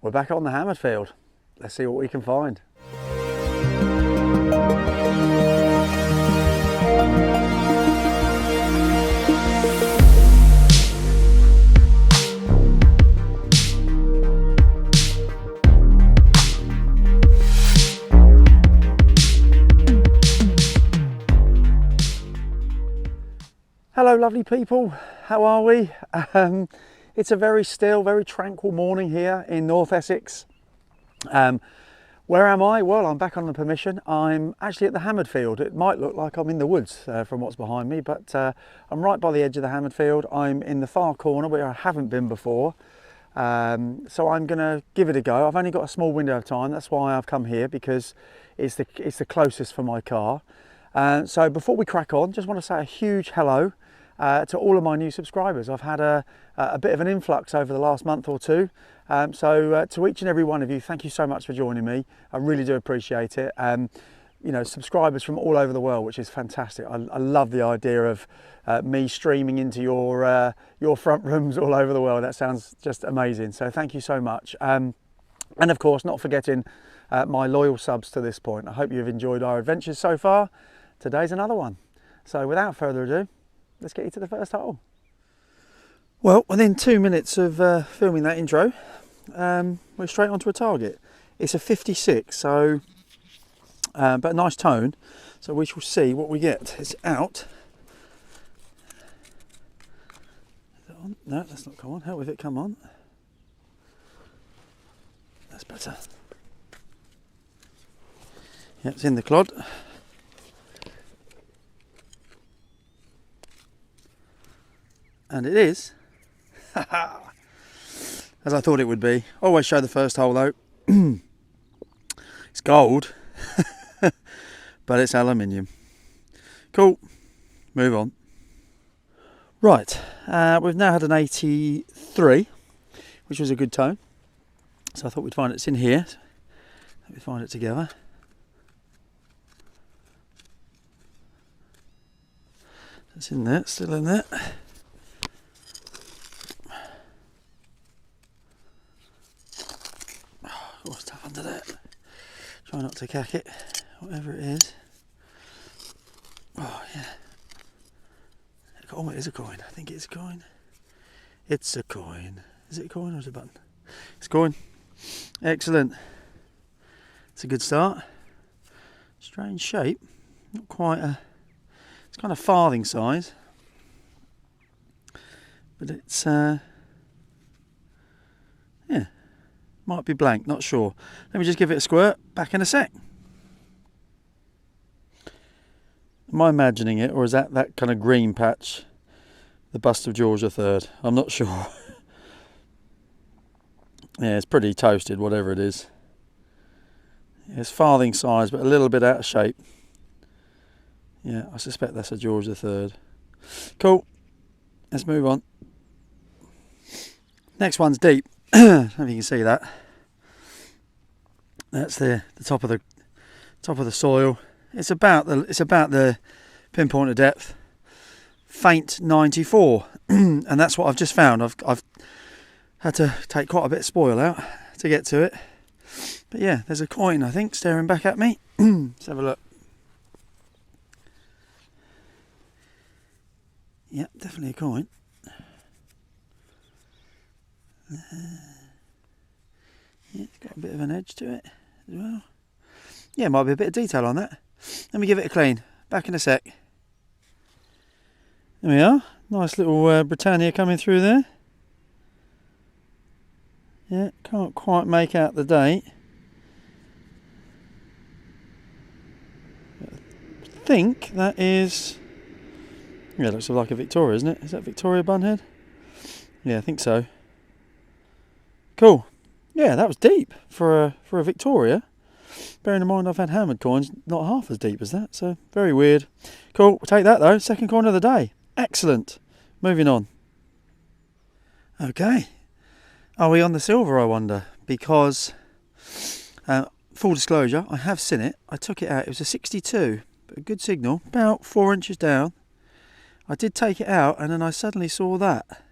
We're back on the hammered field. Let's see what we can find. Hello lovely people, how are we? It's a very still, very tranquil morning here in North Essex. Where am I? Well, I'm back on the permission. I'm actually at the hammered field. It might look like I'm in the woods from what's behind me, but I'm right by the edge of the hammered field. I'm in the far corner where I haven't been before. So I'm gonna give it a go. I've only got a small window of time, that's why I've come here, because it's the closest for my car. So before we crack on, just want to say a huge hello to all of my new subscribers. I've had a bit of an influx over the last month or two. So to each and every one of you, thank you so much for joining me. I really do appreciate it. You know, subscribers from all over the world, which is fantastic. I love the idea of me streaming into your front rooms all over the world. That sounds just amazing. So thank you so much. And of course, not forgetting my loyal subs to this point. I hope you've enjoyed our adventures so far. Today's another one. So without further ado, let's get you to the first hole. Well, within 2 minutes of filming that intro, we're straight onto a target. It's a 56, so but a nice tone. So we shall see what we get. It's out. Is it on? No, that's not come on. Help with it, come on. That's better. Yeah, it's in the clod. And it is, as I thought it would be. Always show the first hole though. It's gold, but it's aluminium. Cool, move on. Right, we've now had an 83, which was a good tone. So I thought we'd find it's in here. Let me find it together. It's in there, still in there. Oh, it's tough under there. Try not to cack it, whatever it is. Oh yeah. Oh, it is a coin. I think it's a coin. It's a coin. Is it a coin or is it a button? It's a coin. Excellent. It's a good start. Strange shape. Not quite a. It's kind of farthing size. But it's yeah. Might be blank, not sure. Let me just give it a squirt, back in a sec. Am I imagining it, or is that kind of green patch the bust of George III? I'm not sure. Yeah, it's pretty toasted, whatever it is. It's farthing size, but a little bit out of shape. Yeah, I suspect that's a George III. Cool, let's move on. Next one's deep. I don't know if you can see that. That's the top of the soil. It's about the pinpoint of depth. Faint 94, and that's what I've just found. I've had to take quite a bit of spoil out to get to it. But yeah, there's a coin I think staring back at me. Let's have a look. Yeah, definitely a coin. Yeah, it's got a bit of an edge to it as well. Yeah, might be a bit of detail on that. Let me give it a clean. Back in a sec. There we are. Nice little Britannia coming through there. Yeah, can't quite make out the date. I think that is. Yeah, it looks like a Victoria, isn't it? Is that Victoria Bunhead? Yeah, I think so. Cool. Yeah, that was deep for a Victoria. Bearing in mind I've had hammered coins not half as deep as that, so very weird. Cool, we'll take that though. Second coin of the day. Excellent. Moving on. Okay. Are we on the silver, I wonder? Because, full disclosure, I have seen it. I took it out. It was a 62. But a good signal. About 4 inches down. I did take it out and then I suddenly saw that.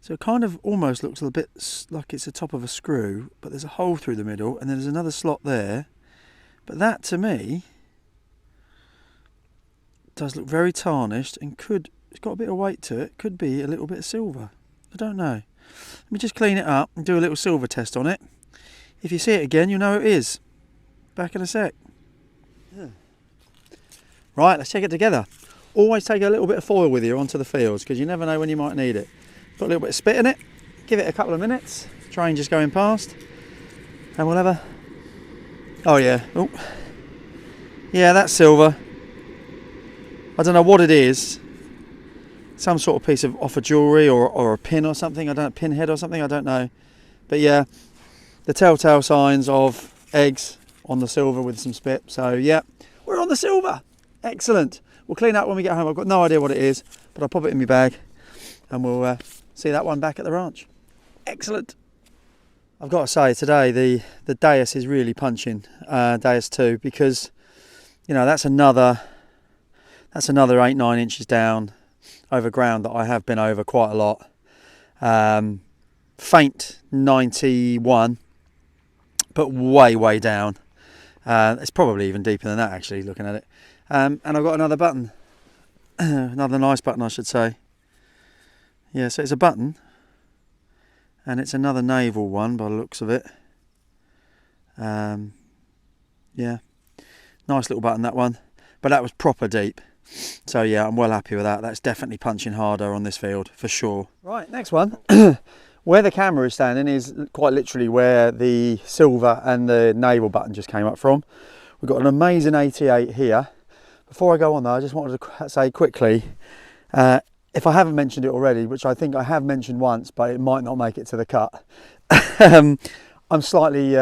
So it kind of almost looks a bit like it's the top of a screw, but there's a hole through the middle, and then there's another slot there. But that, to me, does look very tarnished and it's got a bit of weight to it. Could be a little bit of silver. I don't know. Let me just clean it up and do a little silver test on it. If you see it again, you'll know it is. Back in a sec. Yeah. Right, let's check it together. Always take a little bit of foil with you onto the fields, because you never know when you might need it. Put a little bit of spit in it, give it a couple of minutes, train just going past, and we'll have a... Oh yeah, oh. Yeah, that's silver. I don't know what it is. Some sort of piece of off a jewellery or a pin or something, I don't know, pinhead or something, I don't know. But yeah, the telltale signs of eggs on the silver with some spit. So yeah, we're on the silver. Excellent. We'll clean up when we get home. I've got no idea what it is, but I'll pop it in my bag and we'll see that one back at the ranch. Excellent. I've got to say today the Deus is really punching, Deus II, because you know that's another 8-9 inches down over ground that I have been over quite a lot. Faint 91, but way down. It's probably even deeper than that actually, looking at it. And I've got another button, another nice button I should say. Yeah, so it's a button, and it's another naval one by the looks of it. Yeah, nice little button that one, but that was proper deep. So yeah, I'm well happy with that. That's definitely punching harder on this field for sure. Right, next one. Where the camera is standing is quite literally where the silver and the naval button just came up from. We've got an amazing 88 here. Before I go on though, I just wanted to say quickly, if I haven't mentioned it already, which I think I have mentioned once, but it might not make it to the cut. I'm slightly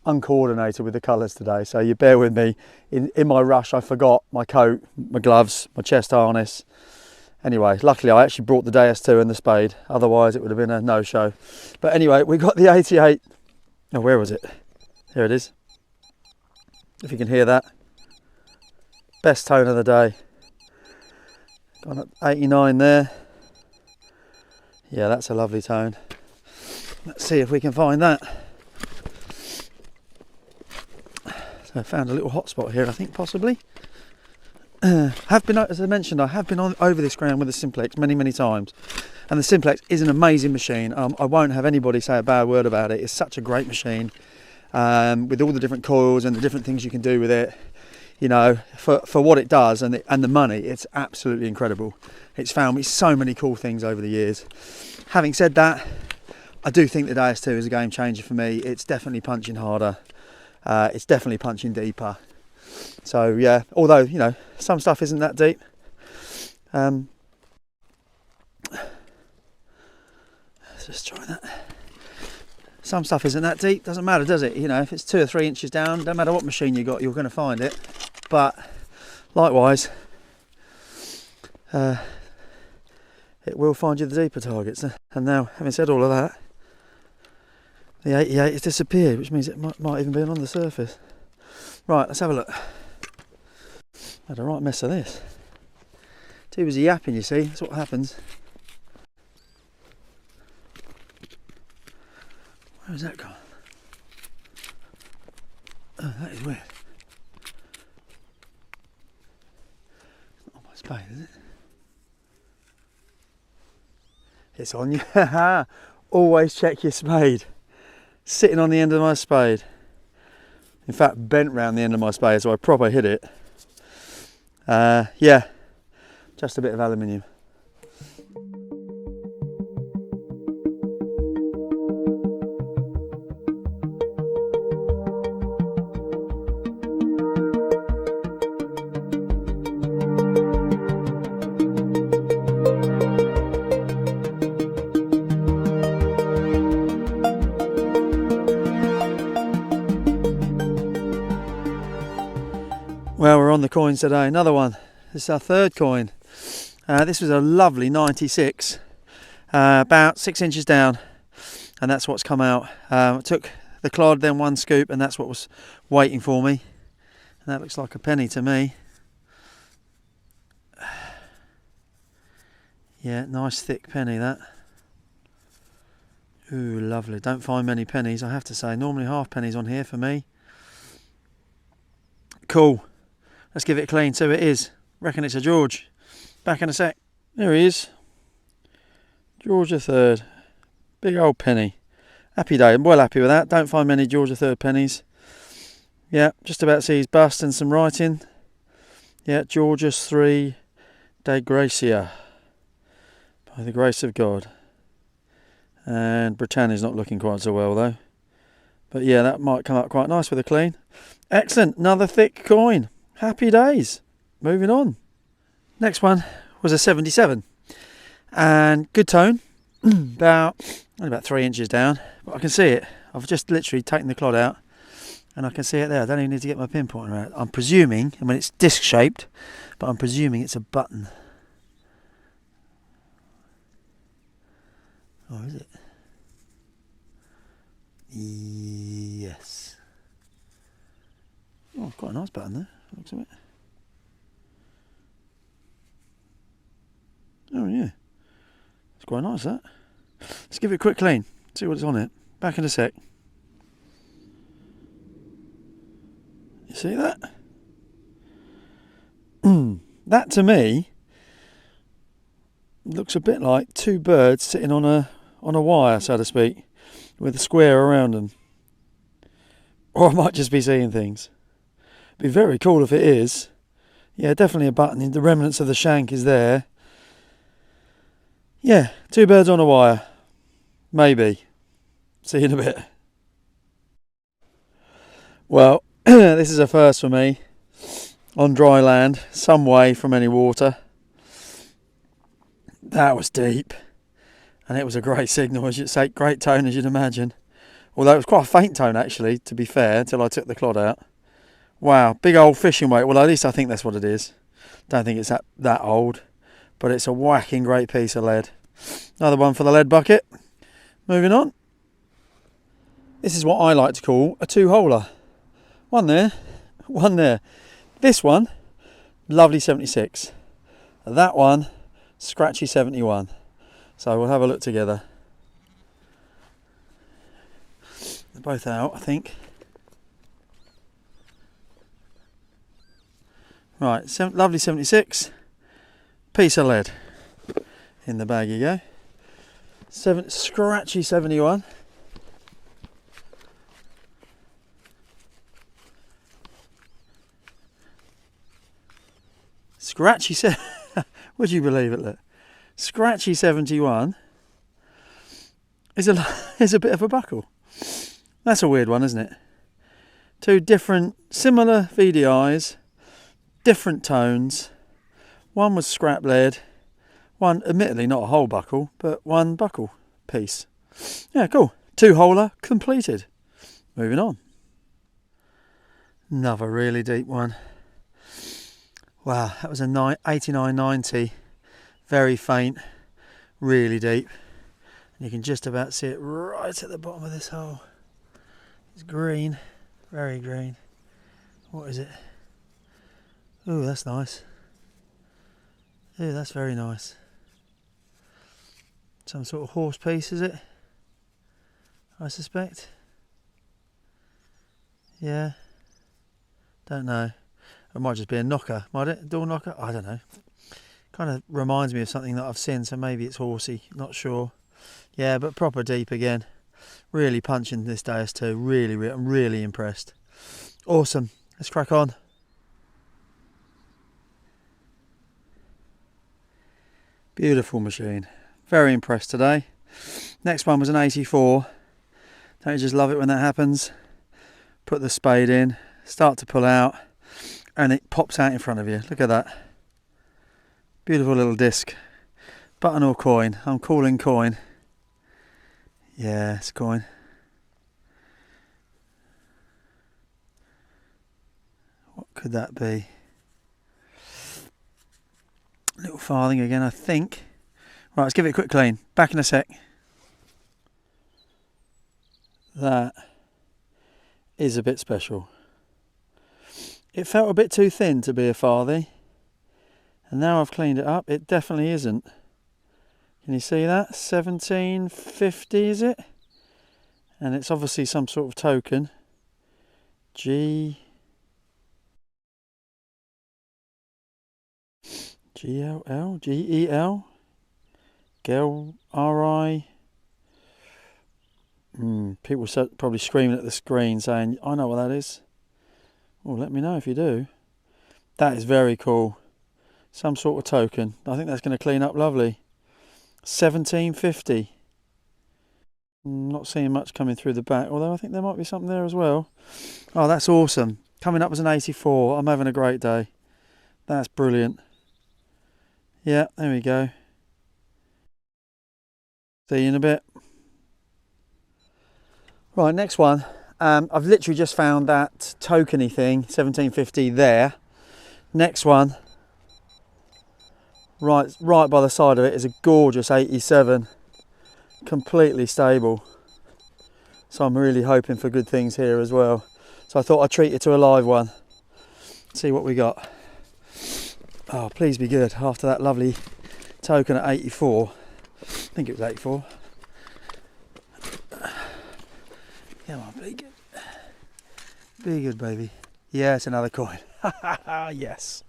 uncoordinated with the colours today, so you bear with me. In my rush, I forgot my coat, my gloves, my chest harness. Anyway, luckily I actually brought the Deus II and the spade, otherwise it would have been a no-show. But anyway, we got the 88. Oh, where was it? Here it is. If you can hear that. Best tone of the day. Got up 89 there. Yeah, that's a lovely tone. Let's see if we can find that. So I found a little hot spot here, I think, possibly. Have been, as I mentioned, I have been over this ground with the Simplex many times, and the Simplex is an amazing machine. I won't have anybody say a bad word about it. It's such a great machine, with all the different coils and the different things you can do with it. You know, for what it does and the money, it's absolutely incredible. It's found me so many cool things over the years. Having said that, I do think the Deus II is a game changer for me. It's definitely punching harder. It's definitely punching deeper. So yeah, although you know some stuff isn't that deep. Let's just try that. Some stuff isn't that deep. Doesn't matter, does it? You know, if it's 2 or 3 inches down, don't matter what machine you got, you're going to find it. But likewise, it will find you the deeper targets. And now, having said all of that, the 88 has disappeared, which means it might even be on the surface. Right, let's have a look. I had a right mess of this. Too busy yapping, you see. That's what happens. Where's that gone? Oh, that is weird. It's not on my spade, is it? It's on you. Always check your spade. Sitting on the end of my spade. In fact, bent round the end of my spade, so I proper hit it. Yeah, just a bit of aluminium. Well, we're on the coins today. Another one. This is our third coin. This was a lovely 96, about 6 inches down, and that's what's come out. I took the clod, then one scoop, and that's what was waiting for me. And that looks like a penny to me. Yeah, nice thick penny that. Ooh, lovely. Don't find many pennies, I have to say. Normally half pennies on here for me. Cool. Let's give it a clean. So it is. Reckon it's a George. Back in a sec. There he is. George III. Big old penny. Happy day. I'm well happy with that. Don't find many George III pennies. Yeah, just about see his bust and some writing. Yeah, Georgius III de Gracia. By the grace of God. And Britannia's not looking quite so well though. But yeah, that might come up quite nice with a clean. Excellent. Another thick coin. Happy days. Moving on. Next one was a 77. And good tone. only about 3 inches down. But I can see it. I've just literally taken the clod out. And I can see it there. I don't even need to get my pinpointer out. I'm presuming, I mean it's disc shaped, but I'm presuming it's a button. Oh, is it? Yes. Oh, quite a nice button there. Looks of it. Oh yeah. It's quite nice that. Let's give it a quick clean. See what's on it. Back in a sec. You see that? That to me looks a bit like two birds sitting on a wire, so to speak, with a square around them. Or I might just be seeing things. Be very cool if it is. Yeah, definitely a button. The remnants of the shank is there. Yeah, two birds on a wire. Maybe. See you in a bit. Well, this is a first for me. On dry land, some way from any water. That was deep. And it was a great signal, as you'd say, great tone as you'd imagine. Although it was quite a faint tone actually, to be fair, until I took the clod out. Wow, big old fishing weight. Well, at least I think that's what it is. Don't think it's that old. But it's a whacking great piece of lead. Another one for the lead bucket. Moving on. This is what I like to call a two-holer. One there, one there. This one, lovely 76. That one, scratchy 71. So we'll have a look together. They're both out, I think. Right, lovely 76. Piece of lead. In the bag you go. Scratchy 71. Scratchy would you believe it? Look, scratchy 71 is a bit of a buckle. That's a weird one, isn't it? Two different, similar VDIs, different tones. One was scrap lead. One, admittedly not a whole buckle, but one buckle piece. Yeah, cool. Two-holer completed. Moving on. Another really deep one. Wow, that was a 89.90. Very faint, really deep. And you can just about see it right at the bottom of this hole. It's green, very green. What is it? Ooh, that's nice. Ooh, that's very nice. Some sort of horse piece, is it? I suspect. Yeah. Don't know. It might just be a knocker, might it? A door knocker? I don't know. Kind of reminds me of something that I've seen, so maybe it's horsey. Not sure. Yeah, but proper deep again. Really punching this Deus II. Really, I'm really impressed. Awesome. Let's crack on. Beautiful machine. Very impressed today. Next one was an 84. Don't you just love it when that happens? Put the spade in, start to pull out, and it pops out in front of you. Look at that. Beautiful little disc. Button or coin? I'm calling coin. Yeah, it's coin. What could that be? Little farthing again, I think. Right, let's give it a quick clean. Back in a sec. That is a bit special. It felt a bit too thin to be a farthing. And now I've cleaned it up, it definitely isn't. Can you see that? 1750 is it? And it's obviously some sort of token. G L L G E L Gel RI. People probably screaming at the screen saying, I know what that is. Well, let me know if you do. That is very cool. Some sort of token. I think that's going to clean up lovely. 1750. Not seeing much coming through the back, although I think there might be something there as well. Oh, that's awesome. Coming up as an 84. I'm having a great day. That's brilliant. Yeah, there we go. See you in a bit. Right, next one. I've literally just found that tokeny thing, 1750 there. Next one, right by the side of it, is a gorgeous 87. Completely stable. So I'm really hoping for good things here as well. So I thought I'd treat you to a live one. See what we got. Oh, please be good after that lovely token at 84. I think it was 84. Come on, be good. Be good, baby. Yeah, it's another coin. Yes.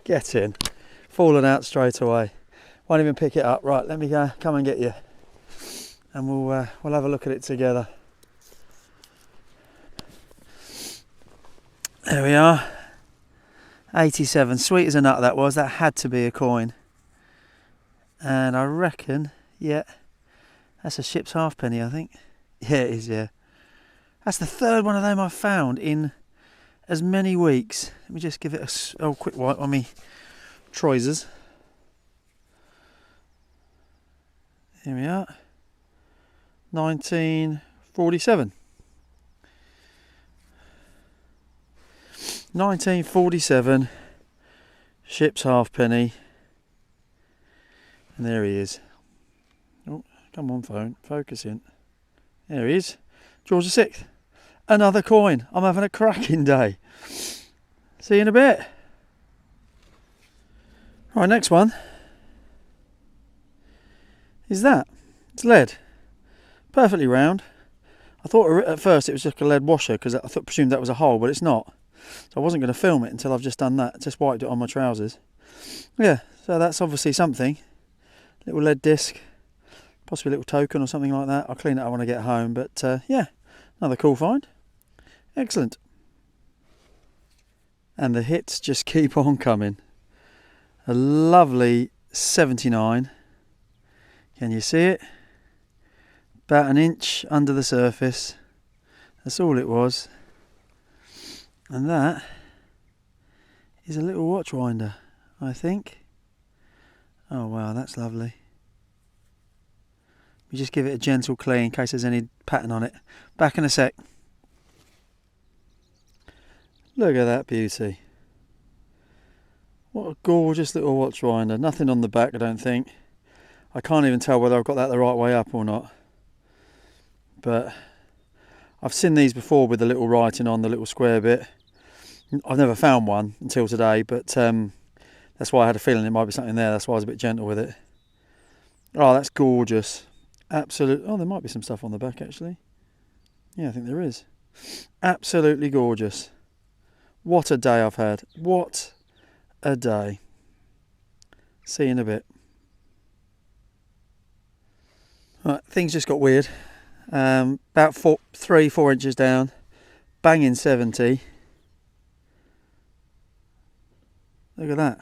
Get in. Falling out straight away. Won't even pick it up. Right, let me go. Come and get you. And we'll have a look at it together. There we are. 87. Sweet as a nut that was. That had to be a coin. And I reckon, yeah, that's a ship's halfpenny, I think. Yeah, it is, yeah. That's the third one of them I've found in as many weeks. Let me just give it a quick wipe on me trousers. Here we are. 1947. 1947. Ship's halfpenny. And there he is. Oh, come on, phone. Focus in. There he is. George VI. Another coin. I'm having a cracking day. See you in a bit. Right, next one is that. It's lead. Perfectly round. I thought at first it was just a lead washer because I presumed that was a hole, but it's not. So I wasn't going to film it until I've just done that. Just wiped it on my trousers. Yeah, so that's obviously something. Little lead disc. Possibly a little token or something like that. I'll clean it up when I get home. But yeah, another cool find. Excellent. And the hits just keep on coming. A lovely 79. Can you see it? About an inch under the surface. That's all it was. And that is a little watch winder, I think. Oh wow, that's lovely. We just give it a gentle clean in case there's any pattern on it. Back in a sec. Look at that beauty. What a gorgeous little watch winder. Nothing on the back, I don't think. I can't even tell whether I've got that the right way up or not. But I've seen these before with the little writing on the little square bit. I've never found one until today, but that's why I had a feeling it might be something there. That's why I was a bit gentle with it. Oh, that's gorgeous. Absolute. Oh, there might be some stuff on the back actually. Yeah, I think there is. Absolutely gorgeous. What a day I've had. What a day. See you in a bit. Right, things just got weird. About 3-4 inches down. Banging 70. Look at that.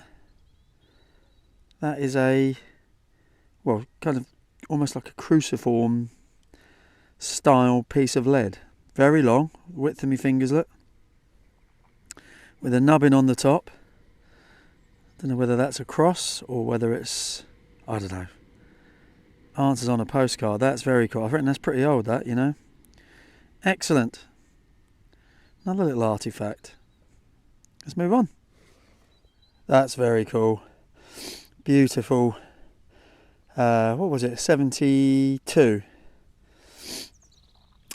That is a, well, kind of almost like a cruciform style piece of lead. Very long, width of my fingers, look. With a nubbin on the top. Don't know whether that's a cross or whether it's, I don't know. Answers on a postcard. That's very cool. I reckon that's pretty old, that, you know. Excellent. Another little artifact. Let's move on. That's very cool. Beautiful. What was it? 72.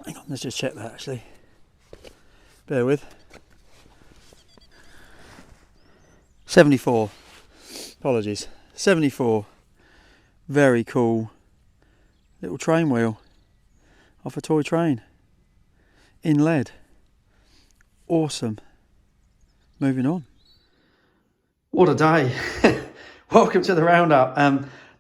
Hang on, let's just check that actually. Bear with. 74. Apologies. 74. Very cool. Little train wheel off a toy train. in lead. Awesome. Moving on. What a day. Welcome to the Roundup.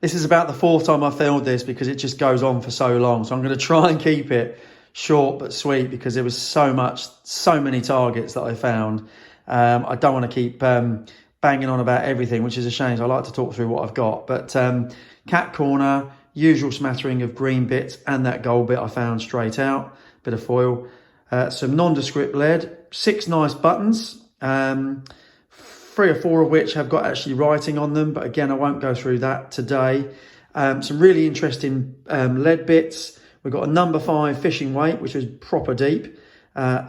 This is about the fourth time I filmed this because it just goes on for so long. So I'm going to try and keep it short but sweet because there was so many targets that I found. I don't want to keep banging on about everything, which is a shame. So I like to talk through what I've got. But cat corner, usual smattering of green bits and that gold bit I found straight out. Bit of foil. Some nondescript lead, 6 nice buttons. 3 or 4 of which have got actually writing on them, but again, I won't go through that today. Some really interesting lead bits. We've got a number 5 fishing weight, which was proper deep.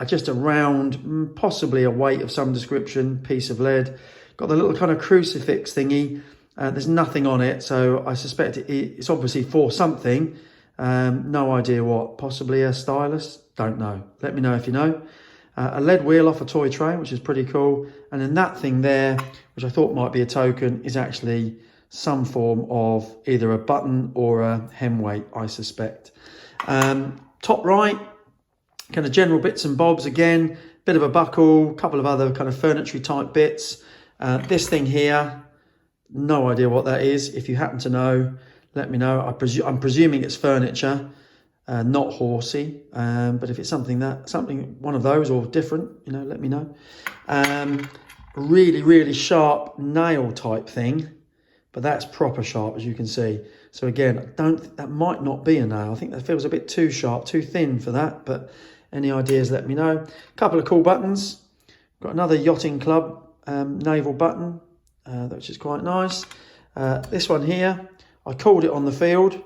Just a round, possibly a weight of some description, piece of lead. Got the little kind of crucifix thingy. There's nothing on it, so I suspect it's obviously for something. No idea what. Possibly a stylus? Don't know. Let me know if you know. A lead wheel off a toy train, which is pretty cool. And then that thing there, which I thought might be a token, is actually some form of either a button or a hem weight, I suspect. Top right, kind of general bits and bobs again. Bit of a buckle, couple of other kind of furniture type bits. This thing here, no idea what that is. If you happen to know, let me know. I'm presuming it's furniture. Not horsey, but if it's something one of those or different, let me know. Really sharp nail type thing, but that's proper sharp, as you can see. So again, that might not be a nail. I think that feels a bit too sharp, too thin for that, but any ideas, let me know. A couple of cool buttons. Got another Yachting Club naval button, which is quite nice. This one here, I called it on the field.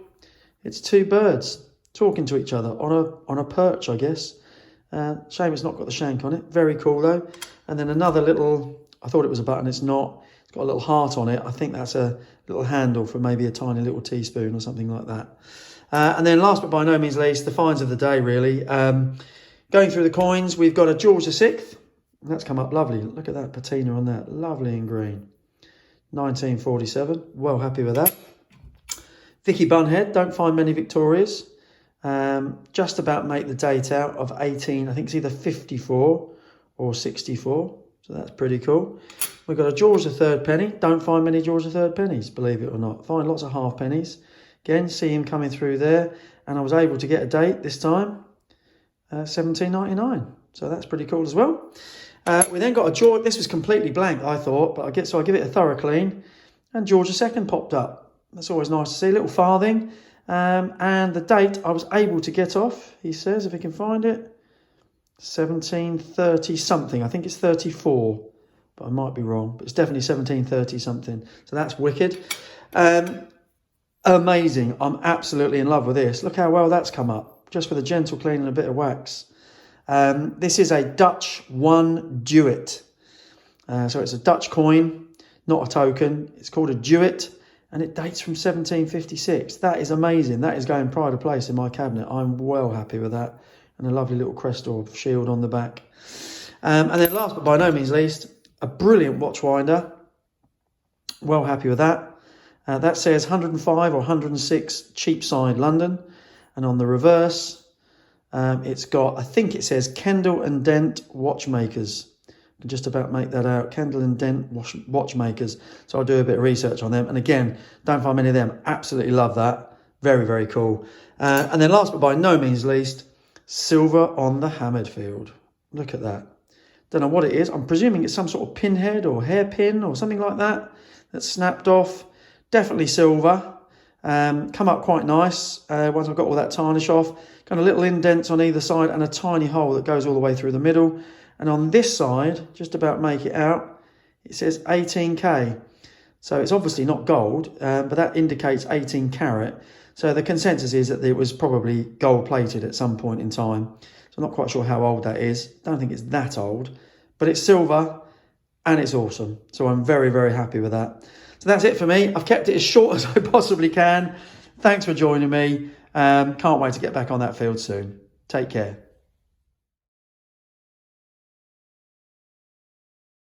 It's 2 birds talking to each other on a perch, I guess. Shame it's not got the shank on it. Very cool though. And then another little, I thought it was a button, it's not. It's got a little heart on it. I think that's a little handle for maybe a tiny little teaspoon or something like that. And then last but by no means least, the finds of the day really. Going through the coins, we've got a George VI. That's come up lovely. Look at that patina on that. Lovely and green. 1947. Well happy with that. Vicky Bunhead. Don't find many Victorias. Just about make the date out of 18, I think it's either 54 or 64. So that's pretty cool. We've got a George III penny. Don't find many George III pennies, believe it or not. Find lots of half pennies. Again, see him coming through there. And I was able to get a date this time, 1799. So that's pretty cool as well. We then got a George, this was completely blank, I thought, but I give it a thorough clean. And George II popped up. That's always nice to see. A little farthing. And the date I was able to get off, he says, if he can find it, 1730 something. I think it's 34, but I might be wrong. But it's definitely 1730 something. So that's wicked. Amazing. I'm absolutely in love with this. Look how well that's come up, just with a gentle clean and a bit of wax. This is a Dutch 1 Duet. So it's a Dutch coin, not a token. It's called a Duet. And it dates from 1756. That is amazing. That is going pride of place in my cabinet. I'm well happy with that. And a lovely little crest or shield on the back. And then last but by no means least, a brilliant watch winder. Well happy with that. That says 105 or 106 Cheapside, London. And on the reverse, it's got, I think it says Kendall and Dent Watchmakers. Can just about make that out. Kendall and Dent watchmakers. So I'll do a bit of research on them. And again, don't find many of them. Absolutely love that. Very, very cool. And then last but by no means least, silver on the hammered field. Look at that. Don't know what it is. I'm presuming it's some sort of pinhead or hairpin or something like that that's snapped off. Definitely silver. Come up quite nice once I've got all that tarnish off. Kind of little indents on either side and a tiny hole that goes all the way through the middle. And on this side, just about make it out, it says 18K. So it's obviously not gold, but that indicates 18 carat. So the consensus is that it was probably gold plated at some point in time. So I'm not quite sure how old that is. Don't think it's that old, but it's silver and it's awesome. So I'm very, very happy with that. So that's it for me. I've kept it as short as I possibly can. Thanks for joining me. Can't wait to get back on that field soon. Take care.